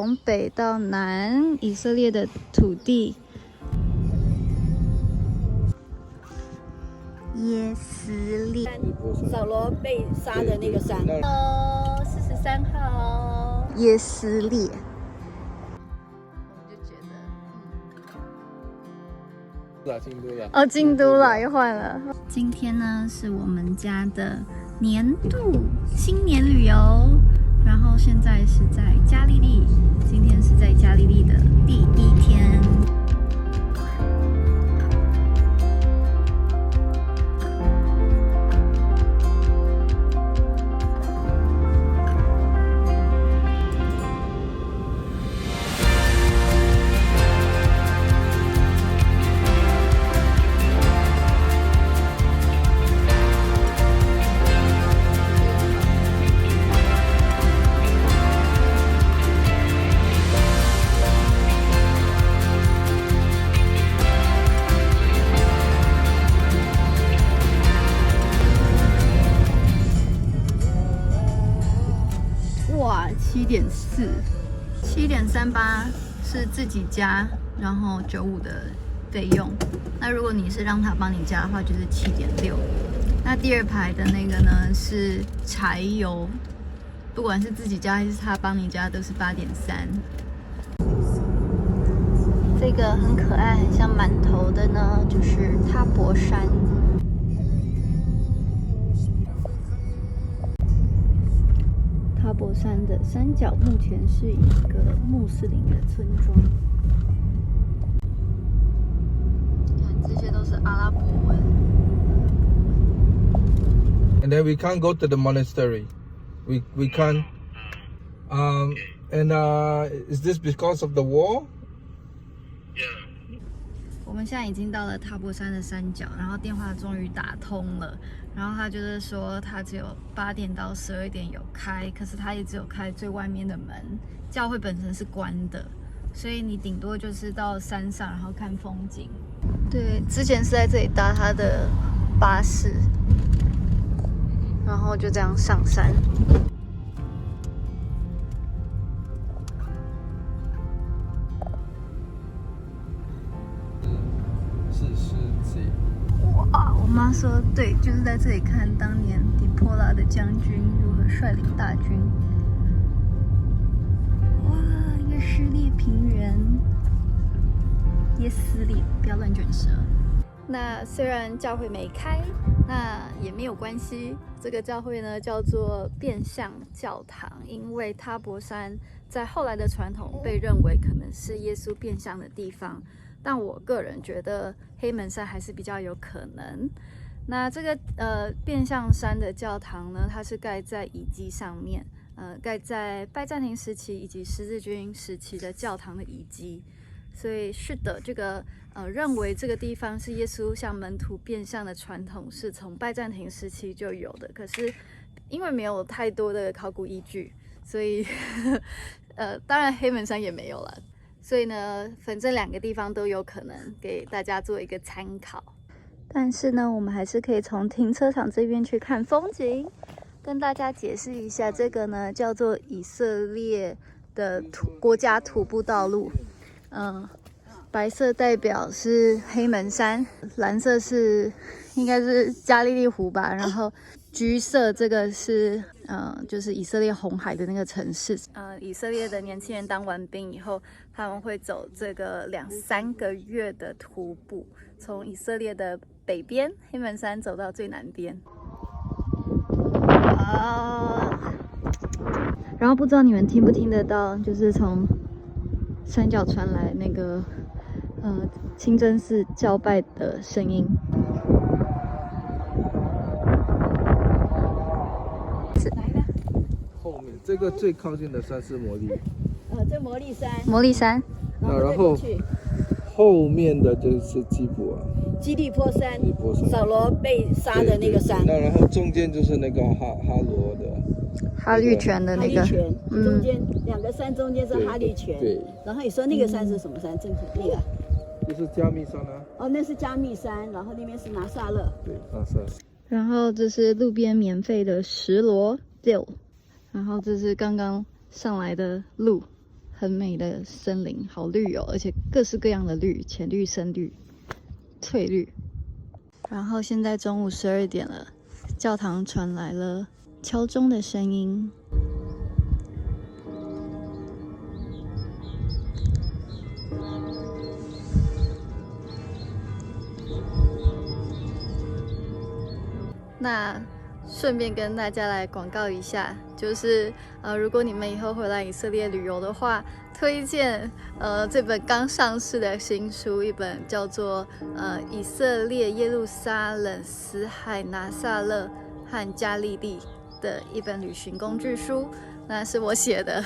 从北到南，以色列的土地。耶斯列，扫罗被杀的那个山。43号，耶斯列。我就觉得，京都了。哦，京都了，又换了。今天呢是我们家的年度新年旅游，然后现在是在加利利，今天是在加利利的第一天。哇，7.4， 7.38是自己加，然后95的费用。那如果你是让他帮你加的话，就是7.6。那第二排的那个呢是柴油，不管是自己加还是他帮你加，都是8.3。这个很可爱，很像馒头的呢，就是塔博山。塔博山的山脚目前是一个穆斯林的村庄。看，这些都是阿拉伯文。And then we can't go to the monastery. We can't. Is this because of the wall? 我们现在已经到了塔博山的山脚，然后电话终于打通了。然后他就是说，他只有8点到12点有开，可是他也只有开最外面的门，教会本身是关的，所以你顶多就是到山上，然后看风景。对，之前是在这里搭他的巴士，然后就这样上山。是世纪。哇，我妈说对，就是在这里看当年底波拉的将军如何率领大军。哇，耶斯列平原，耶斯列，不要乱卷舌。那虽然教会没开，那也没有关系。这个教会呢叫做变相教堂，因为塔博山在后来的传统被认为可能是耶稣变相的地方。但我个人觉得黑门山还是比较有可能。那这个变相山的教堂呢，它是盖在遗迹上面，盖在拜占庭时期以及十字军时期的教堂的遗迹。所以是的，这个认为这个地方是耶稣向门徒变相的传统是从拜占庭时期就有的。可是因为没有太多的考古依据，所以当然黑门山也没有了。所以呢，反正2个地方都有可能给大家做一个参考。但是呢，我们还是可以从停车场这边去看风景。跟大家解释一下，这个呢叫做以色列的国家徒步道路。白色代表是黑门山，蓝色是应该是加利利湖吧，然后橘色这个是就是以色列红海的那个城市。以色列的年轻人当完兵以后，他们会走这个2-3个月的徒步，从以色列的北边黑门山走到最南边。然后不知道你们听不听得到，就是从山脚传来那个清真寺教拜的声音。后面这个最靠近的山是摩利。这摩利山。摩利山。然后后面的就是基利波山。扫罗被杀的那个山。那然后中间就是那个哈罗的。哈律泉的那个，中间2个山中间是哈律泉。对。然后你说那个山是什么山？正确那个。就是加密山啊。哦，那是加密山，然后那边是拿撒勒。对，拿撒勒。然后这是路边免费的石螺 dill， 然后这是刚刚上来的路，很美的森林，好绿哦，而且各式各样的绿，浅绿、深绿、翠绿。然后现在中午12点了，教堂传来了敲钟的声音。那顺便跟大家来广告一下，就是如果你们以后回来以色列旅游的话，推荐这本刚上市的新书，一本叫做以色列耶路撒冷、死海、拿撒勒和加利利的一本旅行工具书。那是我写的，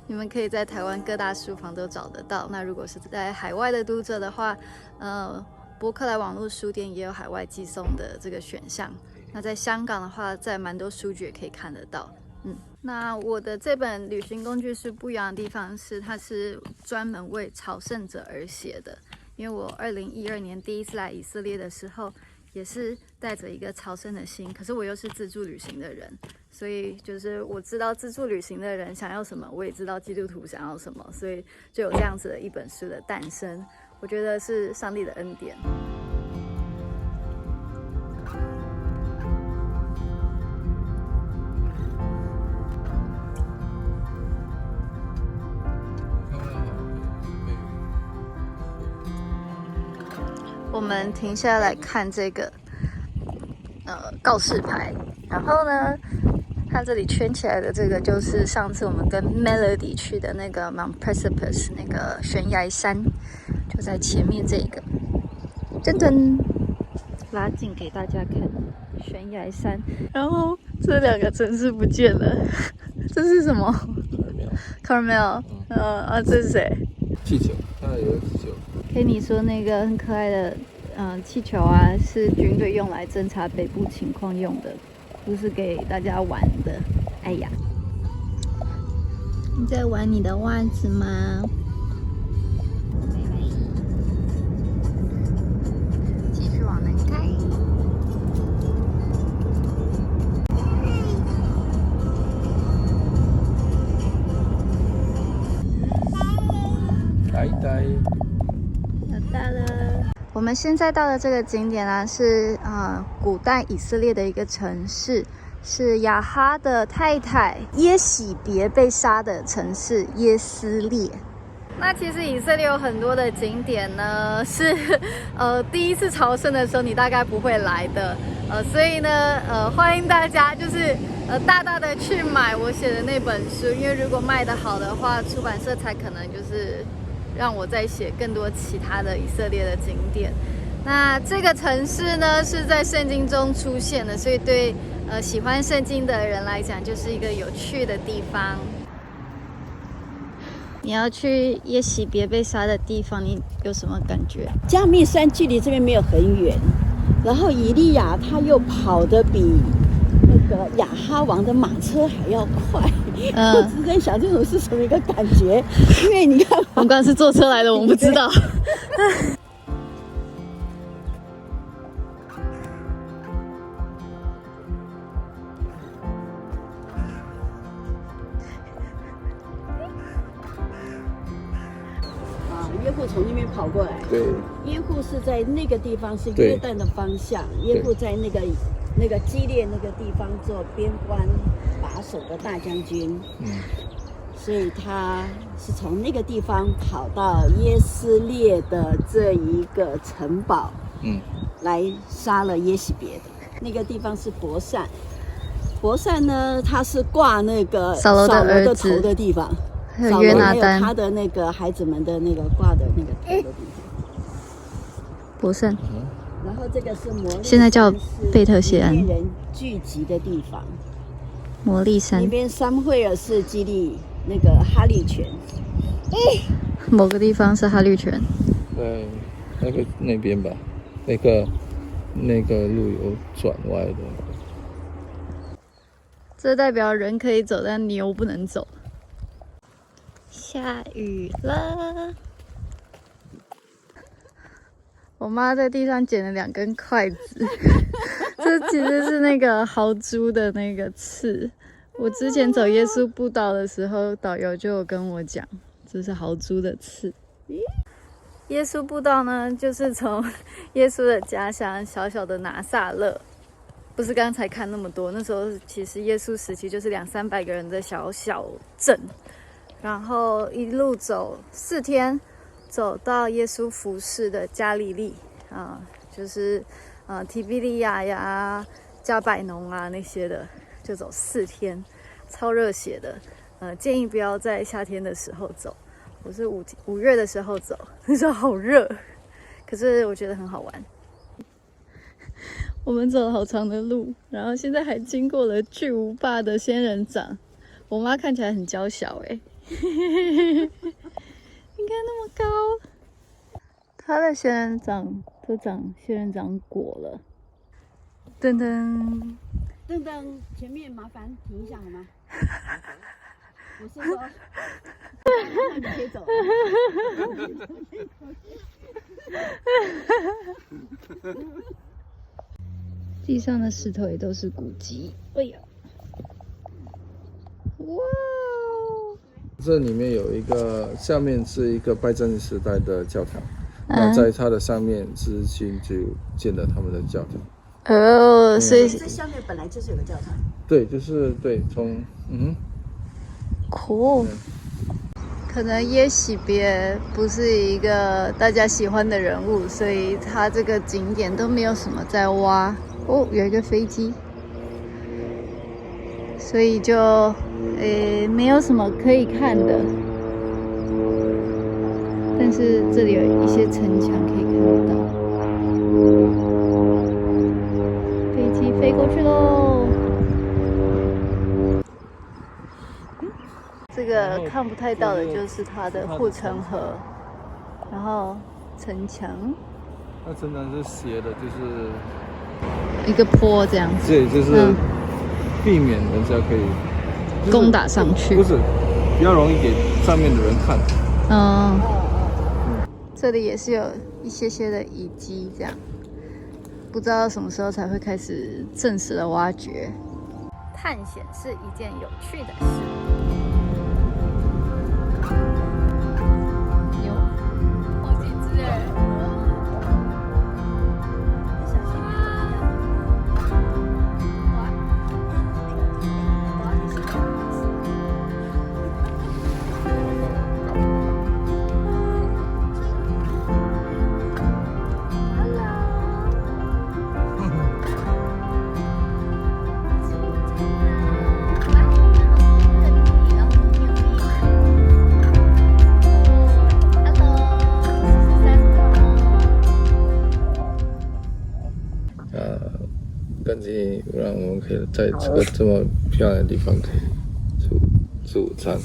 你们可以在台湾各大书房都找得到。那如果是在海外的读者的话，博客来网络书店也有海外寄送的这个选项。那在香港的话，在蛮多书局也可以看得到。那我的这本旅行工具书不一样的地方是，它是专门为朝圣者而写的。因为我2012年第一次来以色列的时候，也是带着一个朝圣的心，可是我又是自助旅行的人，所以就是我知道自助旅行的人想要什么，我也知道基督徒想要什么，所以就有这样子的一本书的诞生。我觉得是上帝的恩典。我们停下来看这个告示牌，然后呢，它这里圈起来的这个就是上次我们跟 Melody 去的那个 Mount Precipice 那个悬崖山，就在前面这个，噔噔，拉近给大家看悬崖山，然后这两个城市不见了，这是什么 ？Carmel， 这是谁？气球，它有气球。跟你说那个很可爱的气球啊，是军队用来侦察北部情况用的，不是给大家玩的。哎呀，你在玩你的袜子吗？继续往南开。呆呆。到了，我们现在到的这个景点啊，是古代以色列的一个城市，是亚哈的太太耶喜别被杀的城市耶斯列。那其实以色列有很多的景点呢，是第一次朝圣的时候你大概不会来的，所以呢欢迎大家就是大大的去买我写的那本书，因为如果卖得好的话，出版社才可能就是让我再写更多其他的以色列的景点。那这个城市呢是在圣经中出现的，所以对喜欢圣经的人来讲，就是一个有趣的地方。你要去耶喜别被杀的地方，你有什么感觉？加密山距离这边没有很远，然后以利亚他又跑得比那个亚哈王的马车还要快。我只在想这种是什么一个感觉，因为你看，我们刚刚是坐车来的，我们不知道。耶户从那边跑过来，对，耶户是在那个地方是约旦的方向，耶户在那个基列那个地方做边关把守的大将军，所以他是从那个地方跑到耶斯列的这一个城堡，来杀了耶喜别的。那个地方是伯善，伯善呢，他是挂那个扫罗的头的地方。约拿丹，他的那个孩子们的那个挂的那个头的地方，伯善。然后这个是摩利山，现在叫贝特谢安，人聚集的地方。摩利山那边山会尔是基利那个哈利泉，某个地方是哈利泉。对，那边吧，那个路有转弯的。这代表人可以走，但牛不能走。下雨了，我妈在地上捡了2根筷子，这其实是那个豪猪的那个刺。我之前走耶稣步道的时候，导游就有跟我讲，这是豪猪的刺。耶稣步道呢，就是从耶稣的家乡小小的拿撒勒，不是刚才看那么多，那时候其实耶稣时期就是200-300个人的小小镇，然后一路走4天，走到耶稣服侍的加利利就是提比利亚呀、加百农啊那些的，就走4天，超热血的。建议不要在夏天的时候走。我是5月的时候走，那时候好热，可是我觉得很好玩。我们走了好长的路，然后现在还经过了巨无霸的仙人掌。我妈看起来很娇小你看那么高，它的仙人掌都长仙人掌果了。噔噔噔噔，前面麻烦停一下好吗？我是说，你可以走了。地上的石头也都是古迹。哎呀，哇！这里面有一个，下面是一个拜占庭时代的教堂，那在它的上面至今就建了他们的教堂。所以这下面本来就是有个教堂。对，就是对，从酷。可能耶喜别不是一个大家喜欢的人物，所以他这个景点都没有什么在挖。有一个飞机，所以就没有什么可以看的。但是这里有一些城墙可以看得到。飞机飞过去喽。这个看不太到的就是它的护城河，然后城墙。那城墙是斜的，就是一个坡这样子。对，就是避免人家可以攻打上去，不是比较容易给上面的人看。这里也是有一些的遗迹，这样不知道什么时候才会开始正式的挖掘。探险是一件有趣的事。牛，好几只哎！小心赶紧让我们可以在这个这么漂亮的地方可以吃午餐。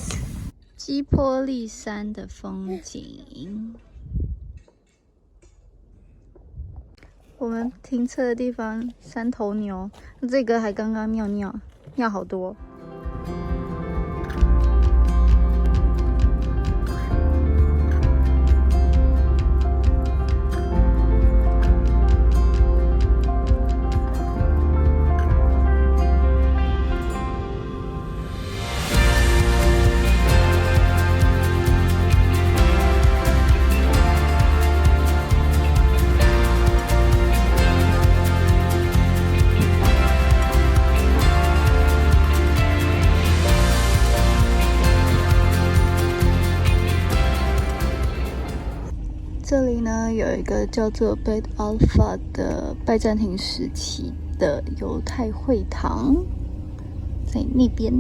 基波利山的风景。我们停车的地方3头牛，这个还刚刚尿好多。这里呢有一个叫做 Bet Alpha 的拜占庭时期的犹太会堂，在那边。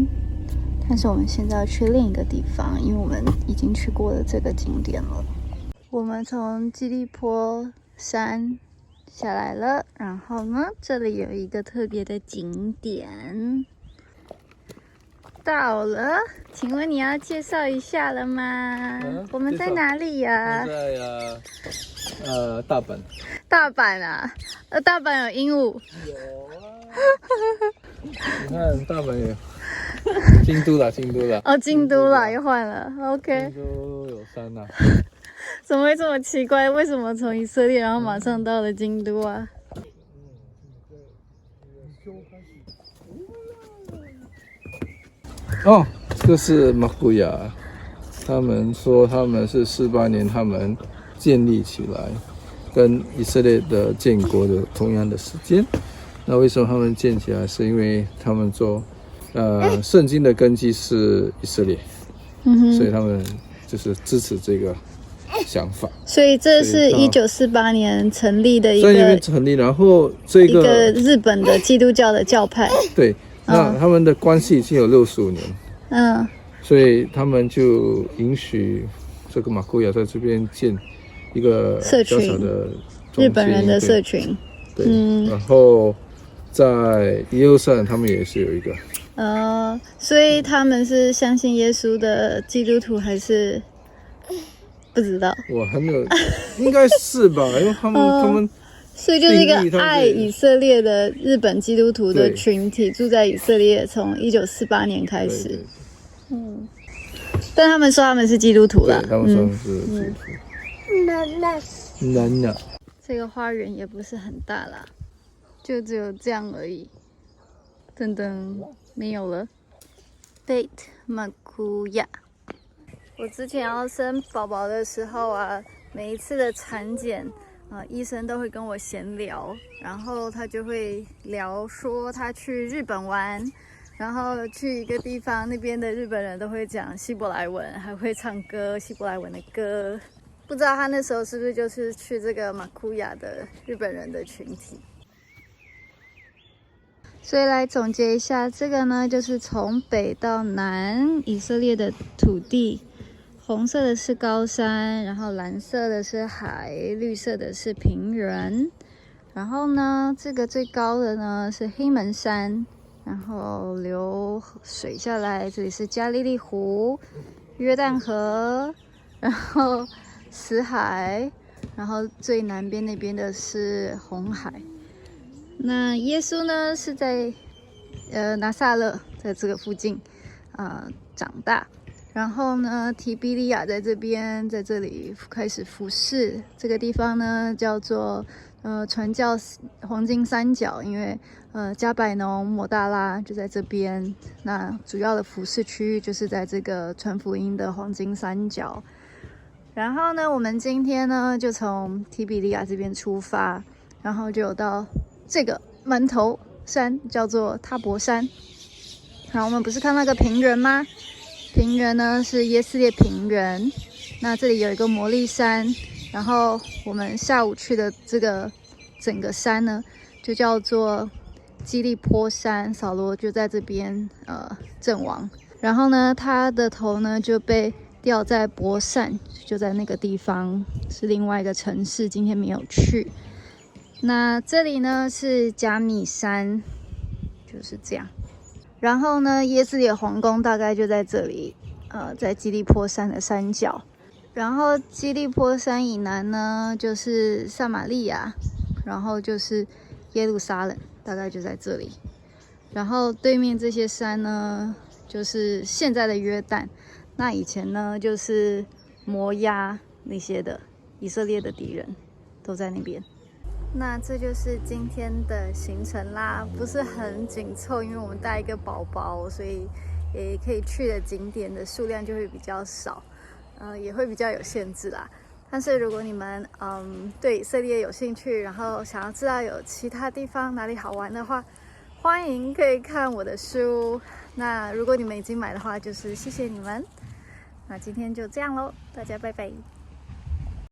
但是我们现在要去另一个地方，因为我们已经去过了这个景点了。我们从基利波山下来了，然后呢，这里有一个特别的景点。到了，请问你要介绍一下了吗？我们在哪里呀？在大阪。大阪啊，大阪有鹦鹉。有啊。你看大阪有。京都啦。哦，京都啦，又换了。OK。京都有山呐。怎么会这么奇怪？为什么从以色列然后马上到了京都啊？哦，这是马古雅。他们说他们是48年他们建立起来，跟以色列的建国的同样的时间。那为什么他们建起来？是因为他们说，圣经的根基是以色列，所以他们就是支持这个想法。所以这是1948年成立的一在那边个成立，然后一个日本的基督教的教派。对，那他们的关系已经有65年，所以他们就允许这个马库亚在这边建一个小小的日本人的社群。对，然后在耶路撒冷他们也是有一个。所以他们是相信耶稣的基督徒还是不知道？我还没有，应该是吧，因为他们。所以就是一个爱以色列的日本基督徒的群体，住在以色列，从1948年开始。对，但他们说他们是基督徒啦。对，他们说是基督徒。那这个花园也不是很大啦，就只有这样而已。噔噔，没有了。Beit Makuya。我之前要生宝宝的时候啊，每一次的产检。医生都会跟我闲聊，然后他就会聊说他去日本玩，然后去一个地方，那边的日本人都会讲希伯来文，还会唱歌希伯来文的歌。不知道他那时候是不是就是去这个马库亚的日本人的群体。所以来总结一下，这个呢就是从北到南以色列的土地。红色的是高山，然后蓝色的是海，绿色的是平原。然后呢，这个最高的呢是黑门山，然后流水下来，这里是加利利湖、约旦河，然后死海，然后最南边那边的是红海。那耶稣呢是在拿撒勒，在这个附近长大。然后呢，提比利亚在这边，在这里开始服侍。这个地方呢叫做传教黄金三角，因为加百农、抹大拉就在这边。那主要的服侍区域就是在这个传福音的黄金三角。然后呢，我们今天呢就从提比利亚这边出发，然后就有到这个门头山，叫做塔伯山。然后我们不是看那个平原吗？平原呢是耶斯列平原，那这里有一个摩利山，然后我们下午去的这个整个山呢，就叫做基利坡山，扫罗就在这边阵亡，然后呢，他的头呢就被吊在伯善，就在那个地方，是另外一个城市，今天没有去。那这里呢是加密山，就是这样。然后呢，耶斯列皇宫大概就在这里，在基利坡山的山脚。然后基利坡山以南呢，就是撒玛利亚，然后就是耶路撒冷，大概就在这里。然后对面这些山呢，就是现在的约旦。那以前呢，就是摩押那些的以色列的敌人都在那边。那这就是今天的行程啦，不是很紧凑，因为我们带一个宝宝，所以也可以去的景点的数量就会比较少，也会比较有限制啦。但是如果你们对以色列有兴趣，然后想要知道有其他地方哪里好玩的话，欢迎可以看我的书。那如果你们已经买的话，就是谢谢你们。那今天就这样咯，大家拜拜。